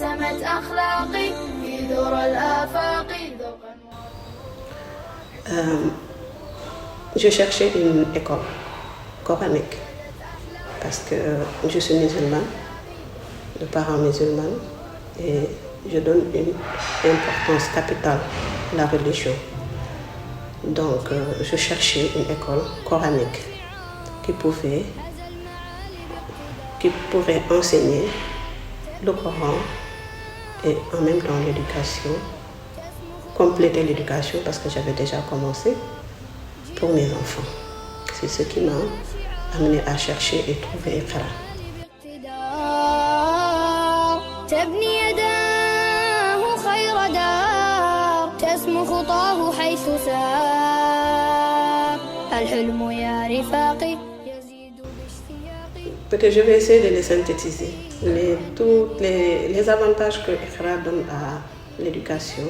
سمت أخلاقي في ذرى الآفاق ذوقا. Je cherchais une école coranique parce que je suis musulmane, de parents musulmans, et je donne une importance capitale à la religion. Donc, je cherchais une école coranique qui pourrait enseigner le Coran et en même temps l'éducation, compléter l'éducation parce que j'avais déjà commencé pour mes enfants. C'est ce qui m'a amené à chercher et trouver Iqra. تبني يداه خير دار تسمو خطاه حيث سار الحلم يا رفاقي يزيد باشتياقي. Peut-être je vais essayer de les synthétiser. Tous les avantages que Iqra donne à l'éducation,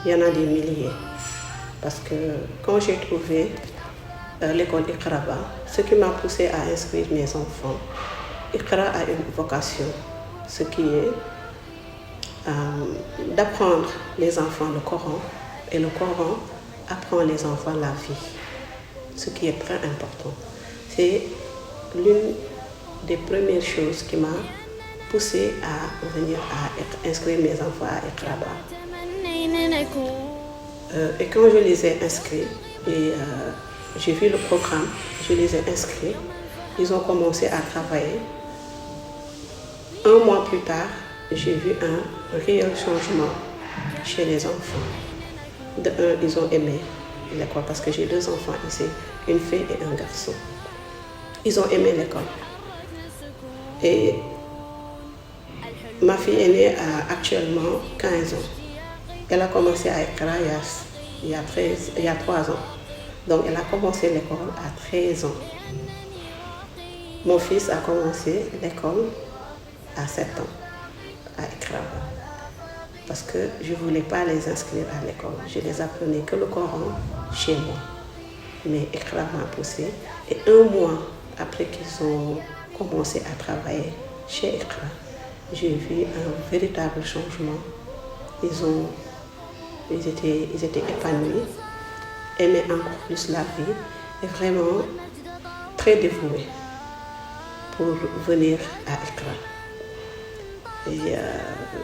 il y en a des milliers. Parce que quand j'ai trouvé l'école Iqra, ce qui m'a poussé à inscrire mes enfants, Iqra a une vocation, ce qui est d'apprendre les enfants le Coran, et le Coran apprend les enfants la vie, ce qui est très important. C'est l'une des premières choses qui m'a poussé à venir à inscrire mes enfants à Iqra. Et quand je les ai inscrits, et j'ai vu le programme, je les ai inscrits, ils ont commencé à travailler. Un mois plus tard, j'ai vu un réel changement chez les enfants. De un, ils ont aimé l'école parce que j'ai 2 enfants ici, une fille et un garçon. Ils ont aimé l'école. Et ma fille aînée a actuellement 15 ans. Elle a commencé à Iqra il y a 3 ans. Donc elle a commencé l'école à 13 ans. Mon fils a commencé l'école à 7 ans, à Iqra. Parce que je ne voulais pas les inscrire à l'école. Je les apprenais que le Coran chez moi. Mais Iqra m'a poussé. Et 1 mois après qu'ils ont commencé à travailler chez Iqra, j'ai vu un véritable changement. Ils étaient épanouis, aimaient encore plus la vie et vraiment très dévoués pour venir à Iqra. Et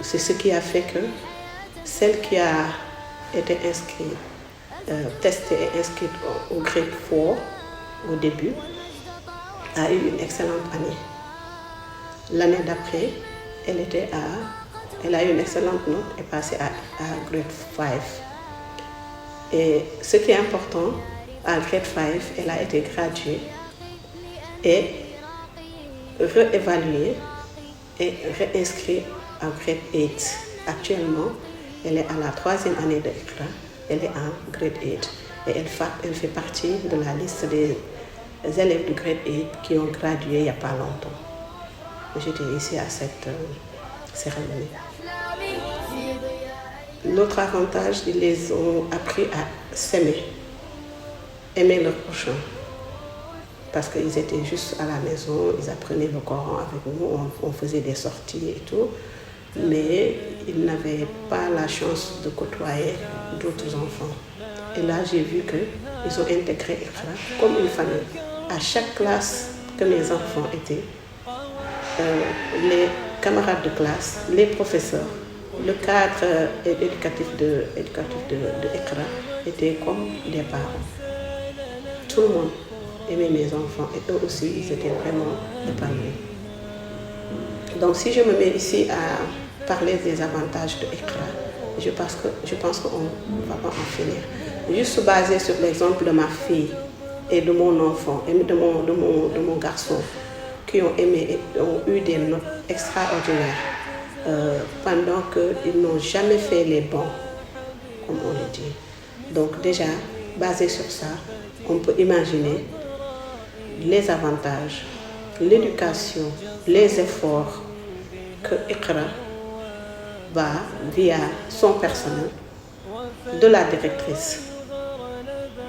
c'est ce qui a fait que celle qui a été inscrite, testée et inscrite au grade 4 au début, a eu une excellente année. L'année d'après, elle a eu une excellente note et passée à grade 5. Et ce qui est important, à grade 5, elle a été graduée et réévaluée et réinscrite en grade 8. Actuellement, elle est à la 3e année de Iqra, elle est en grade 8 et elle fait partie de la liste des élèves du grade 8 qui ont gradué il n'y a pas longtemps. J'étais ici à cette cérémonie. L'autre avantage, ils les ont appris à s'aimer, aimer leur prochain. Parce qu'ils étaient juste à la maison, ils apprenaient le Coran avec nous, on faisait des sorties et tout. Mais ils n'avaient pas la chance de côtoyer d'autres enfants. Et là, j'ai vu qu'ils ont intégré Iqra comme une famille. À chaque classe que mes enfants étaient, les camarades de classe, les professeurs, le cadre éducatif de Iqra étaient comme des parents. Tout le monde aimait mes enfants et eux aussi, ils étaient vraiment épanouis. Donc si je me mets ici à parler des avantages de Iqra, je pense qu'on ne va pas en finir. Juste basé sur l'exemple de ma fille et de mon enfant et de mon garçon qui ont aimé et ont eu des notes extraordinaires pendant qu'ils n'ont jamais fait les bons, comme on le dit. Donc déjà, basé sur ça, on peut imaginer les avantages, l'éducation, les efforts que Iqra va via son personnel, de la directrice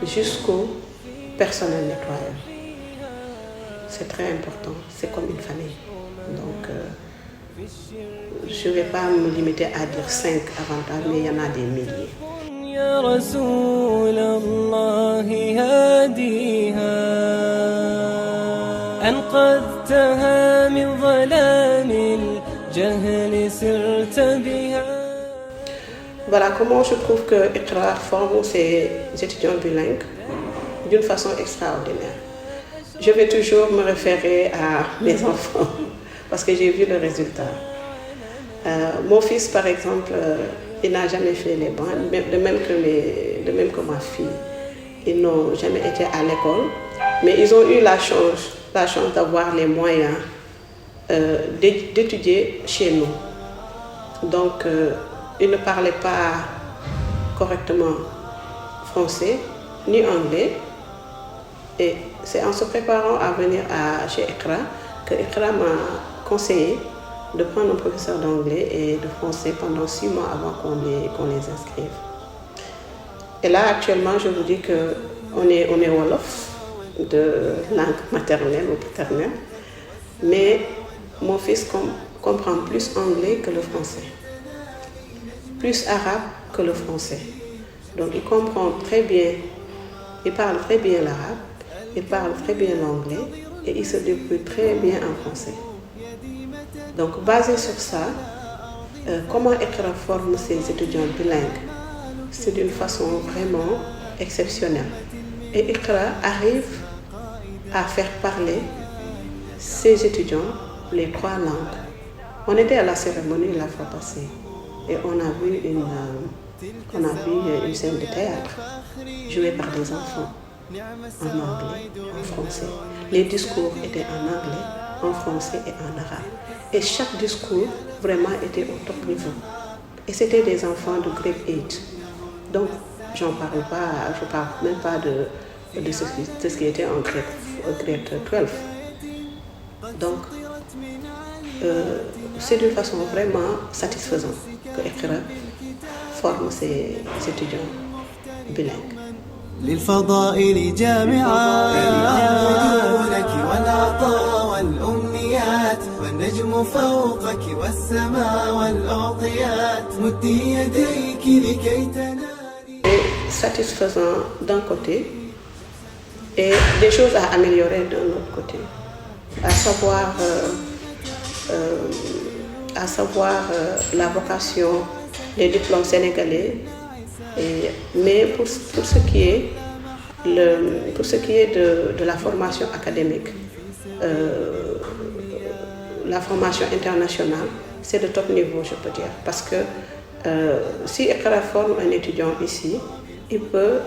jusqu'au personnel nettoyeur. C'est très important, c'est comme une famille. Donc Je ne vais pas me limiter à dire 5 avantages, mais il y en a des milliers. يا رسول الله هاديها أنقذتها من ظلام الجهل سرت بها. Voilà comment je trouve que Iqra forme ses étudiants bilingues d'une façon extraordinaire. Je vais toujours me référer à mes enfants parce que j'ai vu le résultat. Mon fils, par exemple, il n'a jamais fait les bancs, de même que ma fille. Ils n'ont jamais été à l'école, mais ils ont eu la chance d'avoir les moyens d'étudier chez nous. Donc, ils ne parlaient pas correctement français ni anglais. Et c'est en se préparant à venir chez Iqra que Iqra m'a conseillé de prendre un professeur d'anglais et de français pendant 6 mois avant qu'on les inscrive. Et là, actuellement, je vous dis qu'on est Wolof, de langue maternelle ou paternelle, mais mon fils comprend plus anglais que le français, plus arabe que le français. Donc il comprend très bien, il parle très bien l'arabe, il parle très bien l'anglais et il se débrouille très bien en français. Donc basé sur ça, comment Iqra forme ses étudiants bilingues? C'est d'une façon vraiment exceptionnelle. Et Iqra arrive à faire parler ses étudiants les 3 langues. On était à la cérémonie la fois passée et on a vu une scène de théâtre jouée par des enfants en anglais, en français. Les discours étaient en anglais, en français et en arabe. Et chaque discours vraiment était au top niveau. Et c'était des enfants de grade 8. Donc, je ne parle même pas de ce qui était en grade 12. Donc, c'est d'une façon vraiment satisfaisante que Iqra forme ses étudiants bilingues. للفضائل جامعات لك والعطاء والأمنيات والنجم فوقك والسماء والأعطيات مدي يديك لكي تنالي. Satisfaisant d'un côté et des choses à améliorer d'un autre côté, à savoir la vocation des diplômes sénégalais. Mais pour ce qui est de la formation académique, la formation internationale, c'est de top niveau, je peux dire. Parce que si Iqra forme un étudiant ici, il peut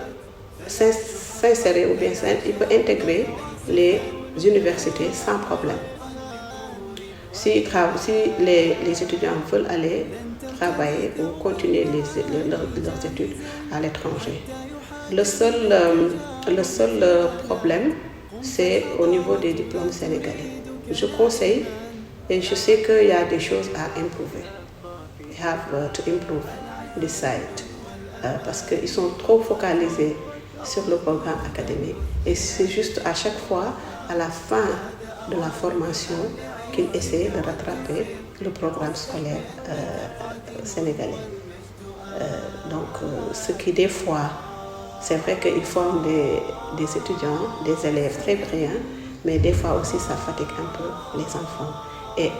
s'insérer ou bien il peut intégrer les universités sans problème. Si les étudiants veulent aller travailler ou continuer leurs études à l'étranger. Le seul problème, c'est au niveau des diplômes sénégalais. Je conseille et je sais qu'il y a des choses à improver. They have to improve this side. Parce qu'ils sont trop focalisés sur le programme académique. Et c'est juste à chaque fois, à la fin de la formation, qu'ils essaient de rattraper le programme scolaire sénégalais. Donc, ce qui des fois, c'est vrai qu'ils forment des étudiants, des élèves très brillants, mais des fois aussi ça fatigue un peu les enfants. Et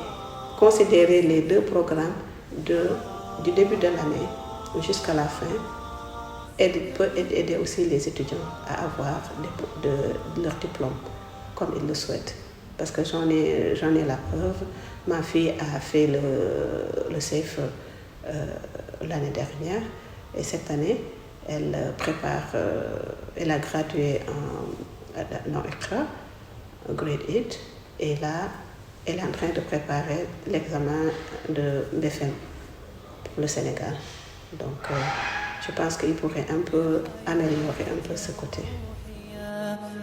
considérer les 2 programmes du début de l'année jusqu'à la fin peut aider aussi les étudiants à avoir leur diplôme comme ils le souhaitent. Parce que j'en ai la preuve. Ma fille a fait le CFE l'année dernière et cette année, elle a gradué dans Iqra, grade 8, et là, elle est en train de préparer l'examen de BFM pour le Sénégal. Donc, je pense qu'il pourrait un peu améliorer un peu ce côté.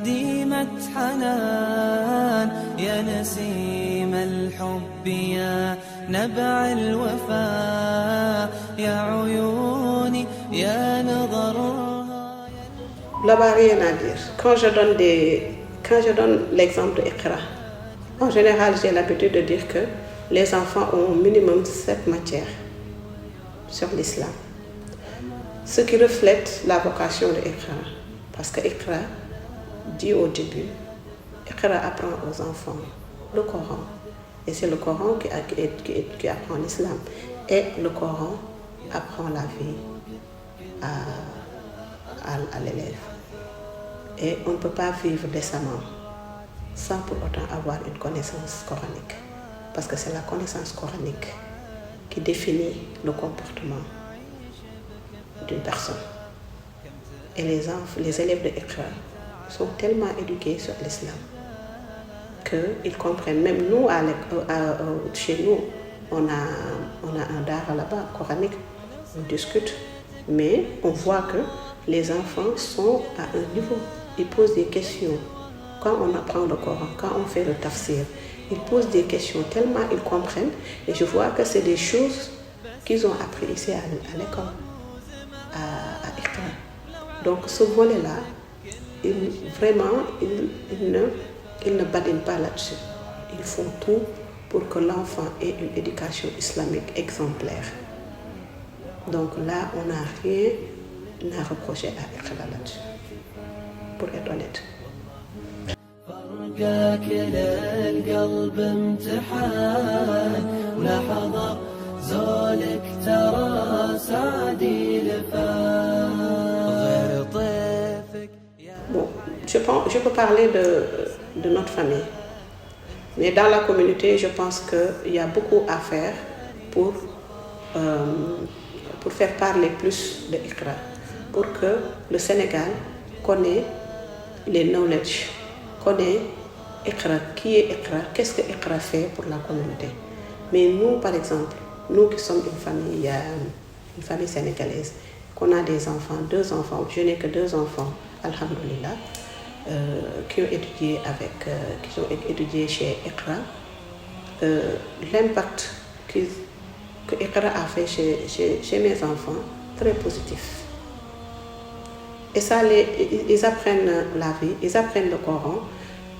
ديمة حنان يا نسيم الحب يا نبع الوفاء يا عيوني يا نظرها. Là-bas, rien à dire. Quand je donne l'exemple de Iqra, en général, j'ai l'habitude de dire que les enfants ont au minimum 7 matières sur l'islam. Ce qui reflète la vocation de Iqra. Parce que Iqra dit au début, Iqra apprend aux enfants le Coran. Et c'est le Coran qui apprend l'islam. Et le Coran apprend la vie à l'élève. Et on ne peut pas vivre décemment sans pour autant avoir une connaissance coranique. Parce que c'est la connaissance coranique qui définit le comportement d'une personne. Et les élèves de Iqra sont tellement éduqués sur l'islam qu'ils comprennent. Même nous, chez nous, on a un dara là-bas, coranique, on discute, mais on voit que les enfants sont à un niveau. Ils posent des questions. Quand on apprend le Coran, quand on fait le tafsir, ils posent des questions tellement ils comprennent. Et je vois que c'est des choses qu'ils ont appris ici à l'école, à Iqra. Donc ce volet-là, vraiment, ils ne badinent pas là-dessus. Ils font tout pour que l'enfant ait une éducation islamique exemplaire. Donc là, on n'a rien à reprocher à Iqra là-dessus, pour être honnête. فرقك للقلب امتحان ولحظة زولك ترى سعدي لفان غير طيفك. Bon, je peux parler de notre famille. Mais dans la communauté, je pense qu'il y a beaucoup à faire pour faire parler plus de Iqra. Pour que le Sénégal connaisse les knowledge, connaît Iqra, qui est Iqra, qu'est-ce que Iqra fait pour la communauté. Mais nous, par exemple, nous qui sommes une famille sénégalaise, qu'on a des enfants, 2 enfants, je n'ai que 2 enfants, alhamdoulilah, qui ont étudié chez Iqra, l'impact que Iqra a fait chez mes enfants, très positif. Et ça, ils apprennent la vie, ils apprennent le Coran,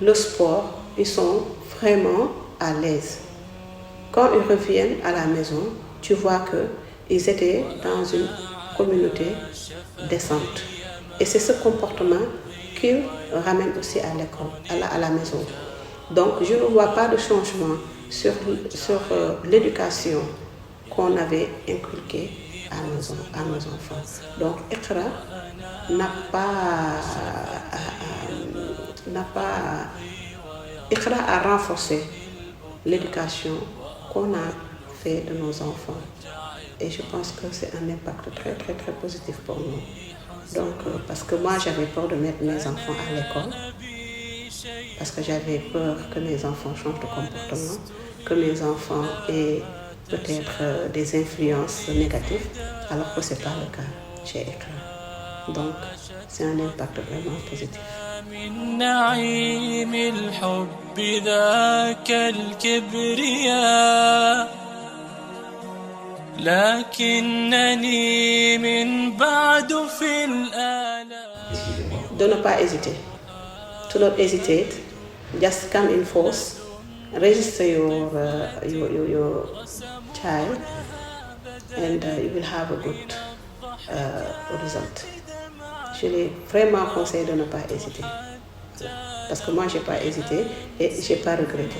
le sport, ils sont vraiment à l'aise. Quand ils reviennent à la maison, tu vois qu'ils étaient dans une communauté décente. Et c'est ce comportement qu'ils ramènent aussi à l'école, à la maison. Donc, je ne vois pas de changement sur l'éducation qu'on avait inculquée à nos enfants. Donc, Iqra Iqra a renforcé l'éducation qu'on a fait de nos enfants. Et je pense que c'est un impact très, très, très positif pour nous. Donc, parce que moi, j'avais peur de mettre mes enfants à l'école, parce que j'avais peur que mes enfants changent de comportement, que mes enfants aient peut-être des influences négatives, alors que ce n'est pas le cas chez Iqra. Donc, c'est un impact vraiment positif. من نعيم الحب ذاك الكبرياء لكنني من بعد في الآلاء. De ne pas hésiter. To not hesitate. Just come in force. Register your child, and you will have a good result. Je l'ai vraiment conseillé de ne pas hésiter. Parce que moi, je n'ai pas hésité et je n'ai pas regretté.